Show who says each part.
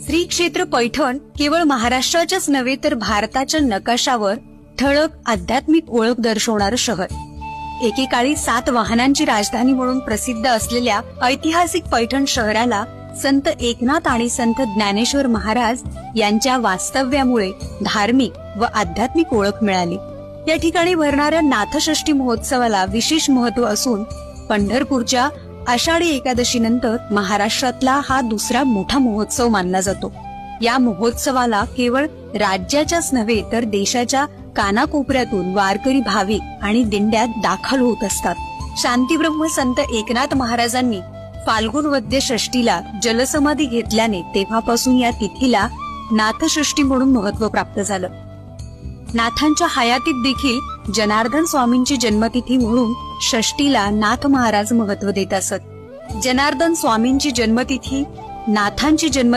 Speaker 1: श्री क्षेत्र पैठण केवळ महाराष्ट्राच्याच नव्हे तर भारताच्या नकाशावर ठळक आध्यात्मिक ओळख दर्शवणारं शहर. एकेकाळी 7 वाहनांची राजधानी म्हणून प्रसिद्ध असलेल्या ऐतिहासिक पैठण शहराला संत एकनाथ आणि संत ज्ञानेश्वर महाराज यांच्या वास्तव्यामुळे धार्मिक व आध्यात्मिक ओळख मिळाली. या ठिकाणी भरणाऱ्या नाथषष्ठी महोत्सवाला विशेष महत्व असून पंढरपूरच्या आषाढी एकादशी नंतर महाराष्ट्रातला हा दुसरा मोठा महोत्सव मानला जातो. या महोत्सवाला केवळ राज्याच्याच नव्हे तर देशाच्या कानाकोपऱ्यातून वारकरी भाविक आणि दिंड्या दाखल होत असतात. शांतीब्रह्म संत एकनाथ महाराजांनी फाल्गुन वद्य षष्टीला जलसमाधी घेतल्याने तेव्हापासून या तिथीला नाथषष्ठी म्हणून महत्व प्राप्त झालं. नाथांच्या हयातीत देखील जनार्दन स्वामींची जन्मतिथी म्हणून षष्टीला नाथ महाराज महत्व देत असत. जनार्दन स्वामींची जन्मतिथी नाथांची जन्म